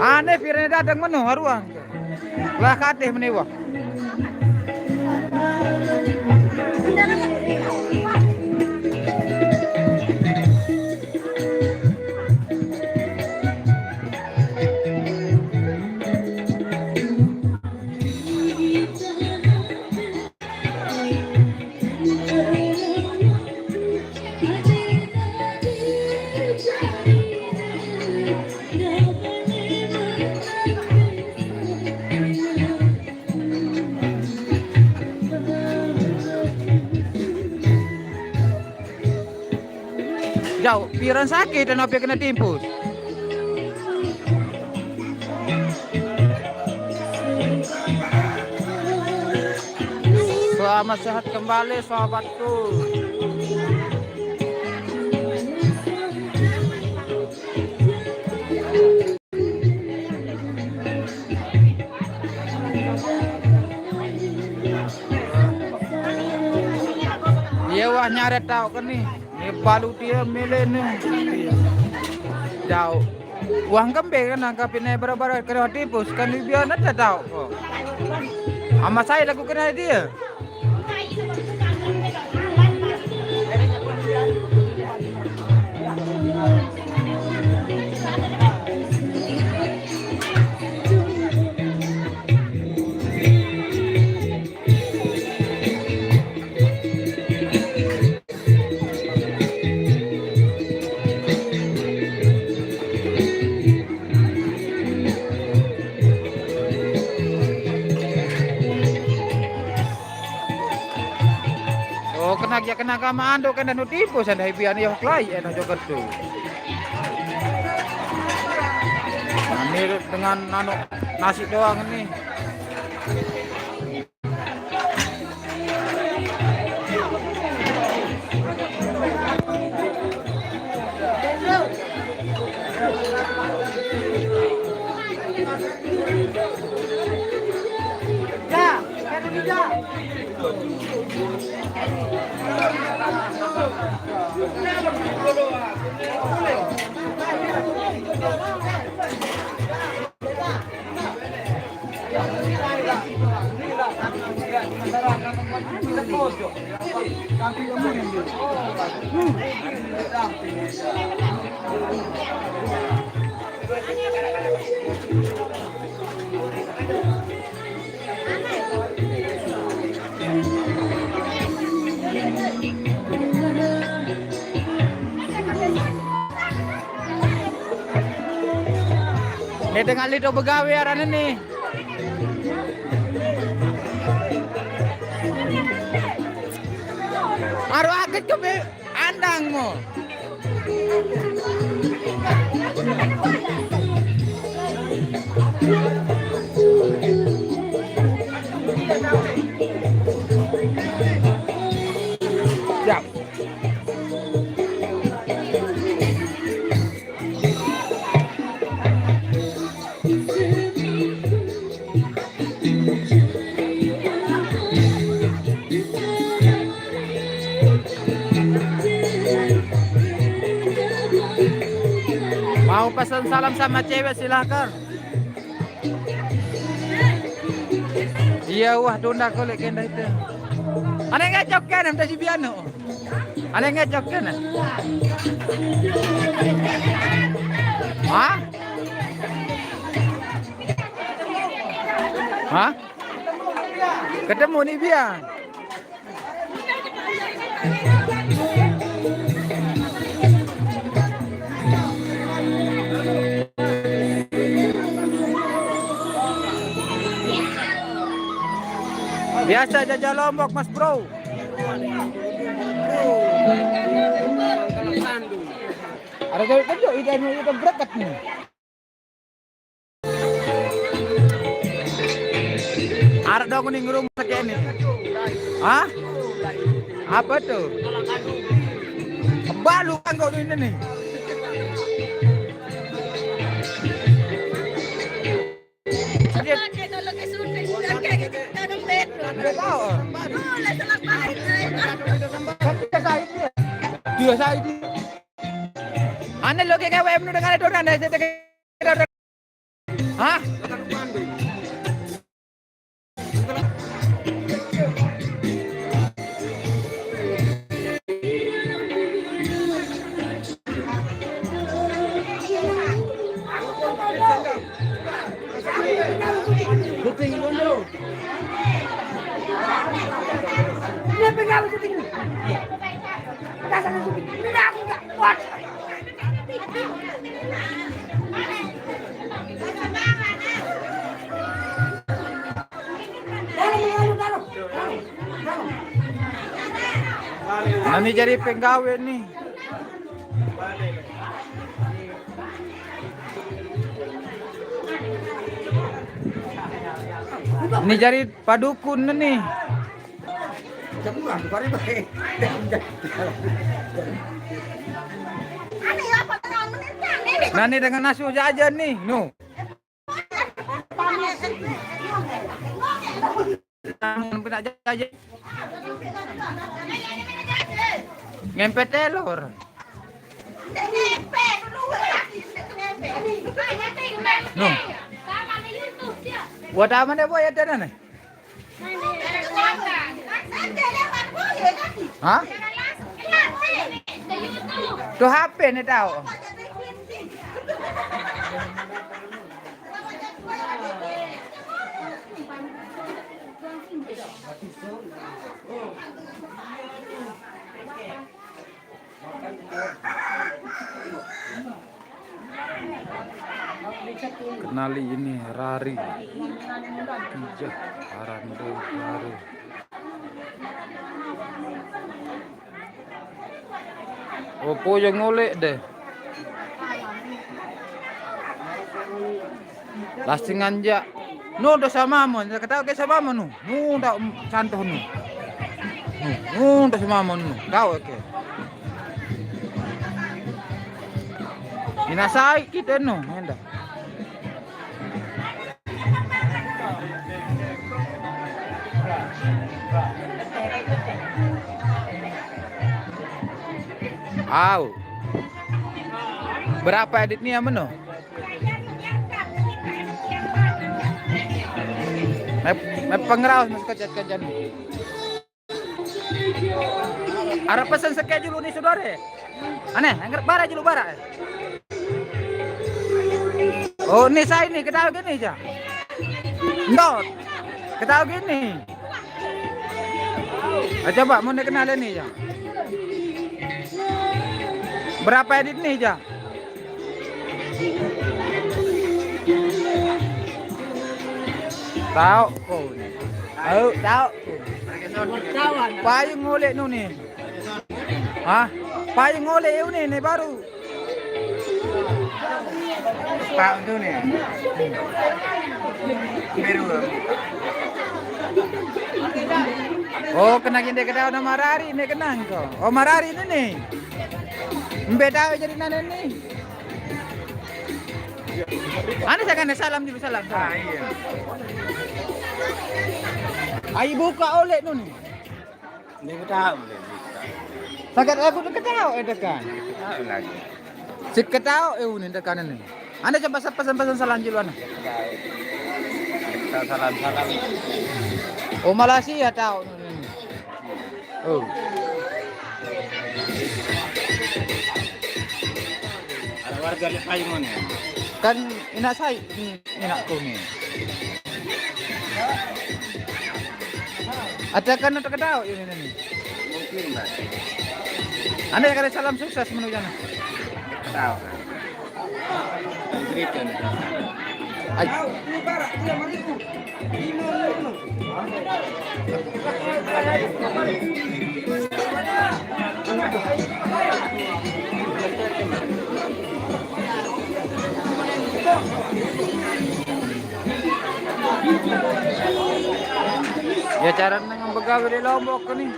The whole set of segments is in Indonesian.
Aneh pirane datang menu haruang. Lah kateh menewah. Jauh, piran sakit dan apa kena timpus. Selamat sehat kembali sahabatku. Iya wah nyaret tahu kan nih. Ini balu dia milih nih. Jauh. Uang kembali kan angkapinnya berapa kena tipus kan biar nanti tahu. Sama saya lagu kena dia. Kena kama ando kena notipo sa naibian yung klay ano joker tu. Ini dengan nasi doang nih. Ya, kan bisa. Ini dengan lido begawe aran ini. Aru akit ke andang mo. Siap. Mau pesan salam sama cewek silahkan. Iya wah tunda kolek kenda itu. Ane ngecok kan em tadi biano. Ane ngecok kan. Hah? Hah? Ketemu nih biang. Biasa jajah Lombok Mas Bro. Ada gawin kan yuk ide itu berangkat nih. Ada dong nih rumah kayak ini. Hah? Apa tuh? Balu kan kau ini nih. Ane lo kayak WM nu dengan adonan deh, hah? Nani jadi penggawe nih. Ini jadi padukun nih. Nani dengan nasi jajan nih, nu. Ngempet telur. No. Buat apa nih boy ada nih? Hah? Tuh HP nih tahu. Kenali ini Rari Kijah Arande Rari. Opo yang ngolek deh. Lasting anja. Nu udah sama mon, kata ke sama mon nu. Nu udah santuh nu. Nu udah sama mon nu. Kau oke. Inasai kita nu, hendak. Au. Berapa editnya menu? May pengrawas mas kacat-kacat. Arah pesan schedule ni saudara. Aneh, angkat bara julu bara. Oh, ni saya ni ketahu gini aja. Not. Ketahu gini. Coba mau kenal ni aja. Berapa edit nih, Ja? Tahu. Tahu. Payung ngolek nu nih. Hah? Payung ngolek ini baru. Pak itu nih. Biru. Oh, kena gini kena nama Marari nih kenang kok. Oh, Marari ini nih. Beda jadi nana nih. Ane jangan salam dulu salam. Iya. Ayo buka oleh nu nih. Ini tahu. Sakit aku tuh ketahu kan. Tahu lagi. Si ketahu ini dekan ini. Anda coba pesan-pesan salam dulu ana. Salam. Oh Malaysia tahu ini. Oh. Warga Lepai mana? Kan ina saya inakku nih. Ada kan untuk ketahu ini nih. Mungkin mbak. Anda kali salam sukses menuju sana. Ketahu. Berikan. Ayo. Ya cara nang begawe di Lombok nih.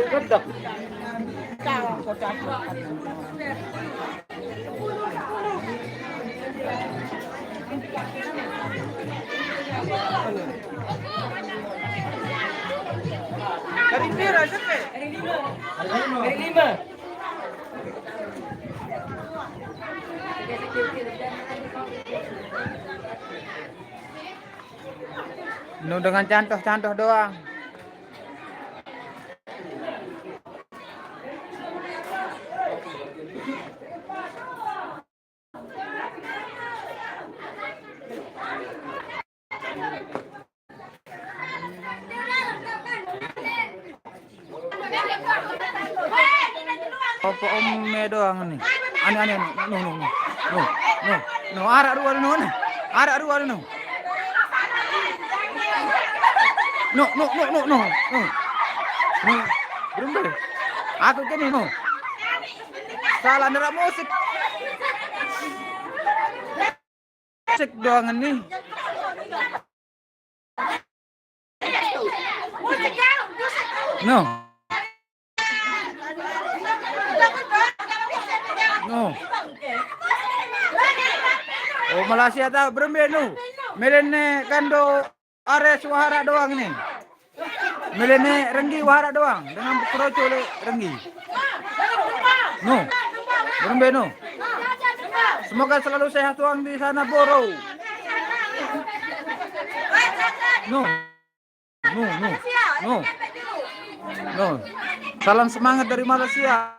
Gedek. Dari pira sampai? Dari 5. No, dengan contoh-contoh doang. Apa om doang nih? Aneh. No. Arak dua no. No. Berumbe. Aku gini no. Salah nera musik. Musik doang nih. No. Oh Malaysia tahu berumbe no. Melene kando are suara doang nih. Melene renggi wahara doang dengan kroco renggi. No. Berumbe no. Semoga selalu sehat tuang di sana Boro. No. Salam semangat dari Malaysia.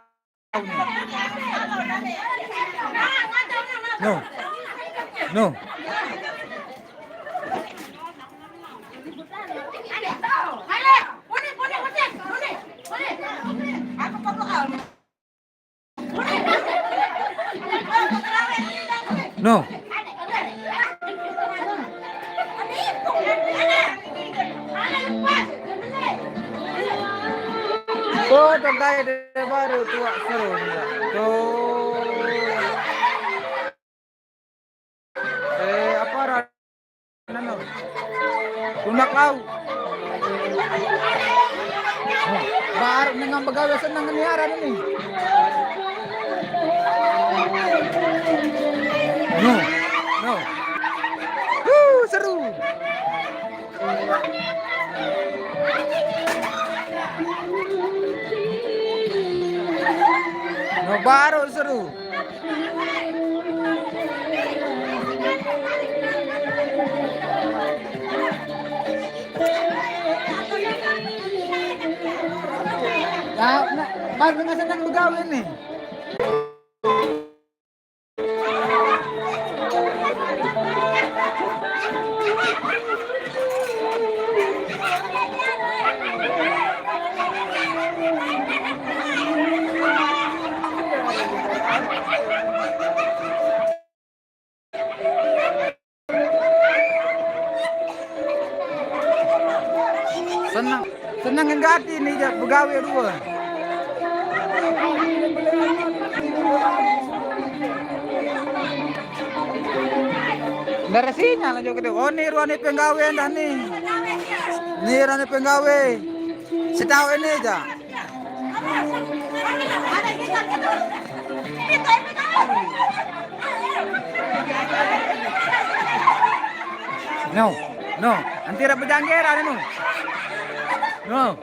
No. No. Oh, tangkai baru tua seru dia. Tuh. Apa nano? Tundak lau. Baru dengan begawe senang niaran ini. No. Seru. No, baru seru. Nah, baru nggak senang begawe nih. Senang enggak ini begawe dua. Dari sinyal aja gede. Oh nih ruang penggawe dah nih. Nih ruang penggawe. Setahu ini aja. No. Antara pejanggeran no. No.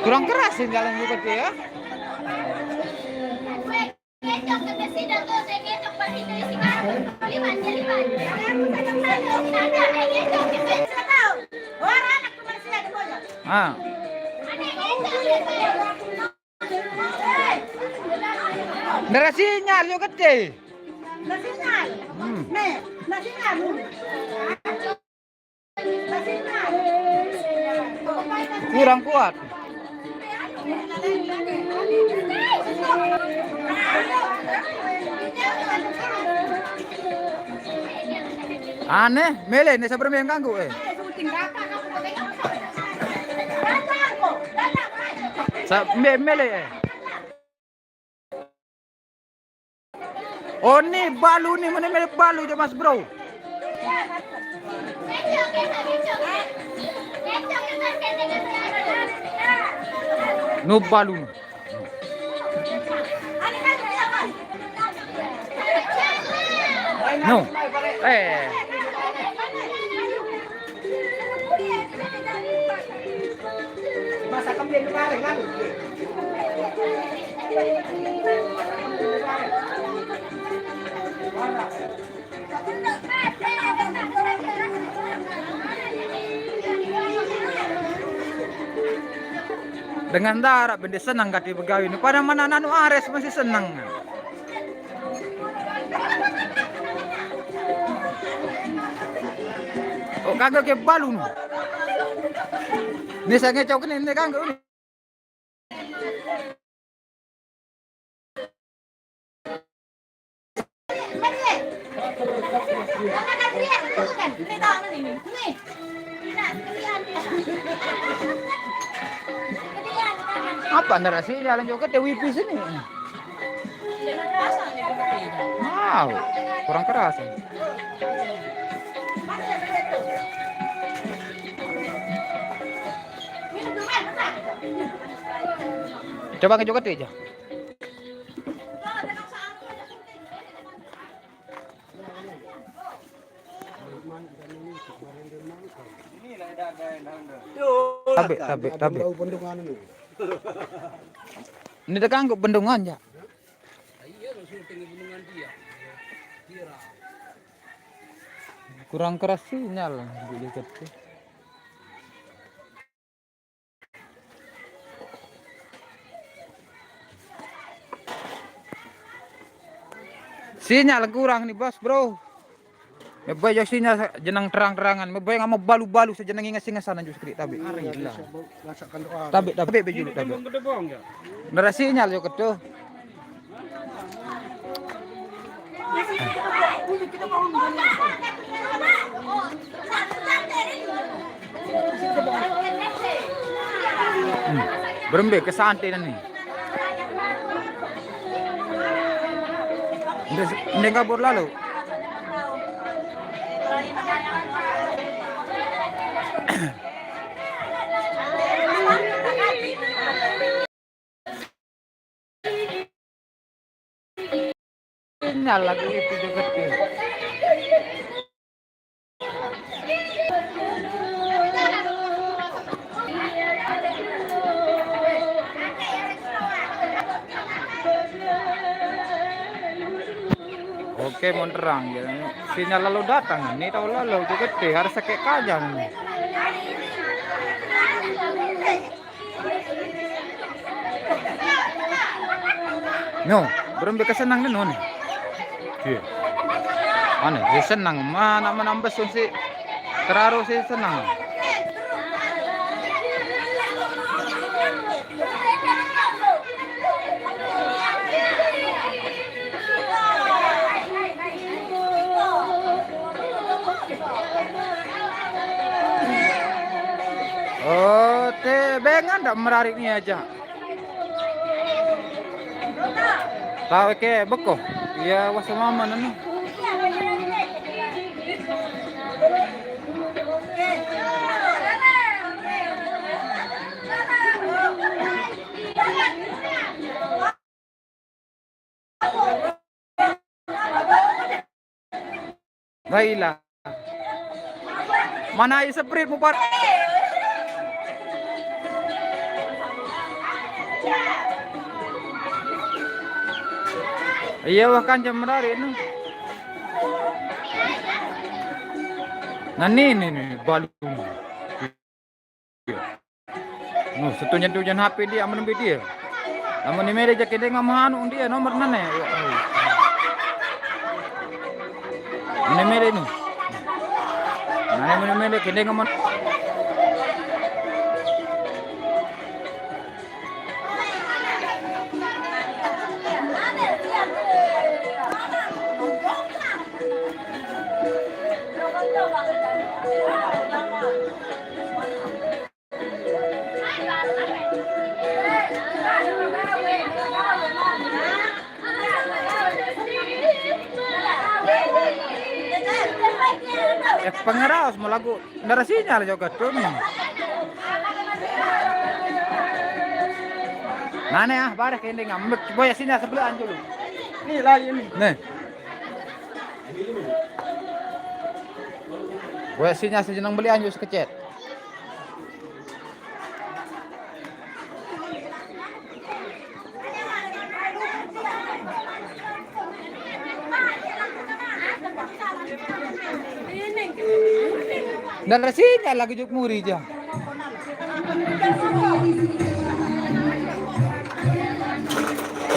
Kurang keras sih jalan juga ya. Nara sinyal yo gede. Sinyal. Nih, sinyal. Kurang kuat. Aneh, mele ini sabar yang ganggu Syuting kakak kamu pakai apa? Datang kok, datang. Mele Oh nih balu nih, mana mele balu aja mas bro. No balu. No. Masa kembali kemarin kan? Dengan darah benda senang kati begawi ini. Pada mana nanu Ares masih senang. Oh kagak ke balu nu. Ini saya ngecok ini kagak ini. Apa narasinya? Jalan juga ke wifi sini. Wow, kurang keras. Coba ngejoget aja. Tabe. Ini dah ganggu bendungan ya. Kurang keras sinyal dilihat. Sinyal kurang nih bos bro. Mebay sinyal jenang terang-terangan. Mebay nggak mau balu-balu sejenang ingas-ingasan aja sekali tabe. Tabe bejulu tabe. Nara sinyal yo kedo. Berembe ke santai nih. Ini kabur lalu. Sinyal lagi itu juga tuh. Oke, mau terang ya. Sinyal lalu datang. Ini tahu lalu juga gede. Harus kayak kajang. No, belum kesenang nih non. Iya. Aneh, dia senang. Mana menambah sih. Terharu sih senang. Oh, bengan tak menarik ni aja. Tahu ke beko? Ya wasa mama nani. Baiklah. Mana iseprit mu par? Iya bahkan jam menarik nih. Nah nih balu. No, setujan HP dia aman dia. Namun ini meja kita ngomong dia nomor nane. Ini meja ini. Nah ini meja kita ngomong. Pengeraus mau lagu ndara sinyal juga tuh. Mana ya, barek ini ngambek. Boya sinyal sebelah dulu. Nih lagi nih. Nih. Boya sinyal sejenang beli anjus kecet. Ndara sinyal lagi juk muri aja.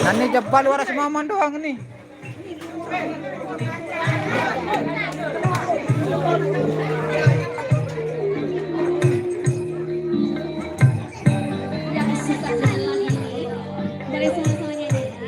Nani jebal waras maman doang nih. Dari sama-samanya deh ya.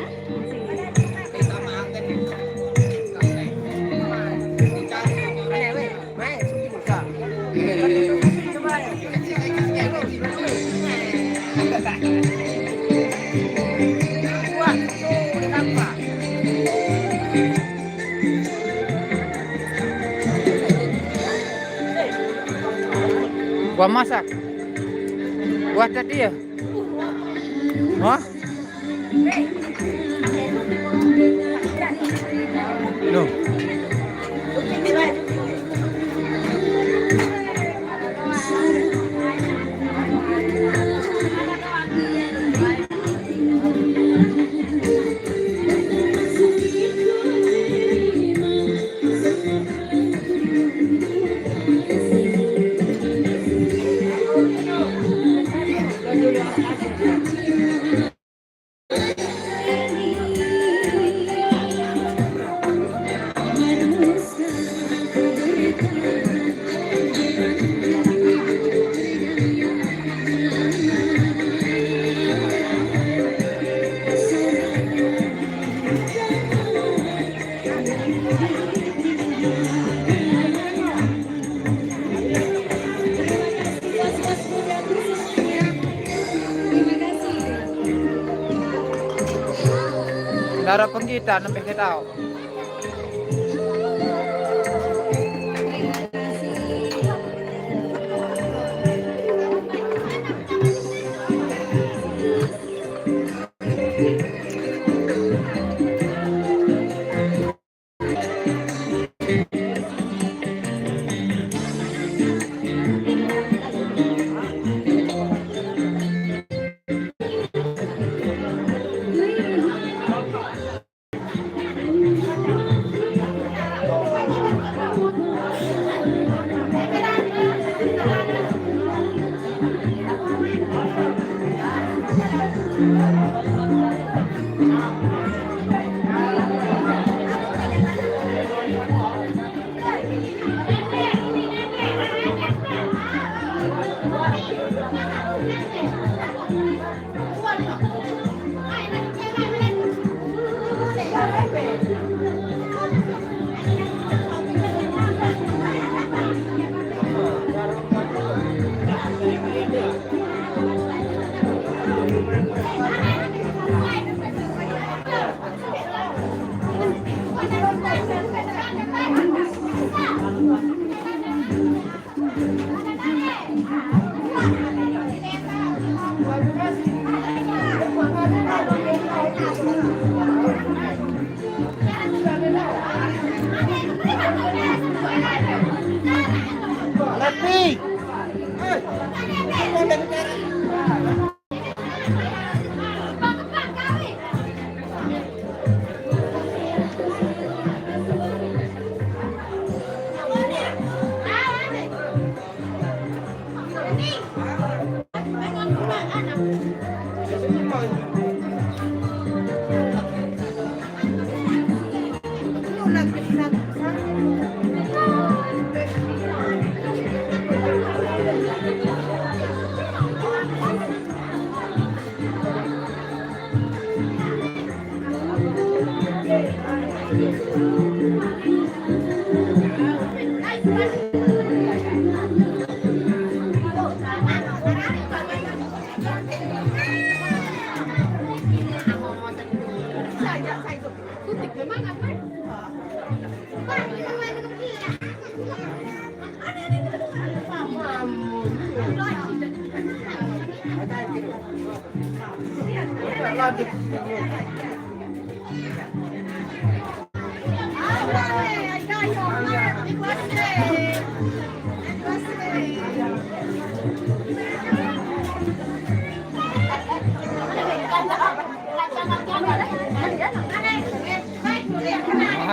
Gua masak. Gua tadi ya. Hah? Loh. Darah penggita nembe ketau.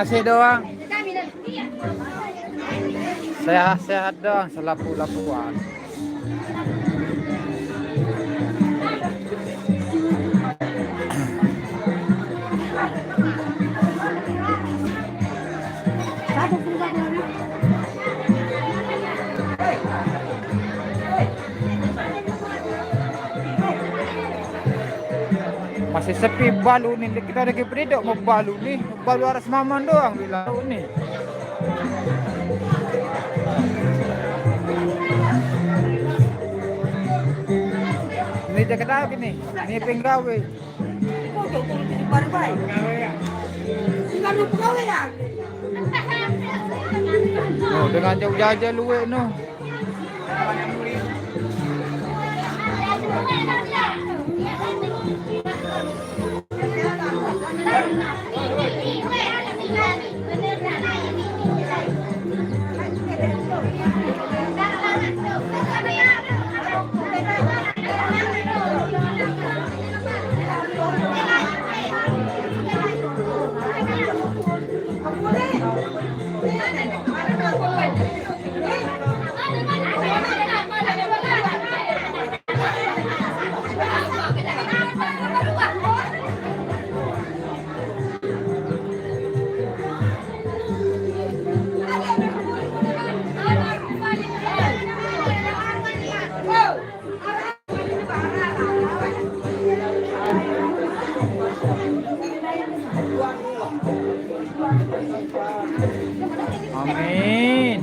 Makasih doang. Sehat-sehat doang, selapu-lapuan. Masih sepi balu nih, kita lagi berdek mau balu nih, balu aras maman doang bilang nih. Ini jaket apa gini? Ini penggawe. Oh, dengan jauh-jauh luwe no. Amin.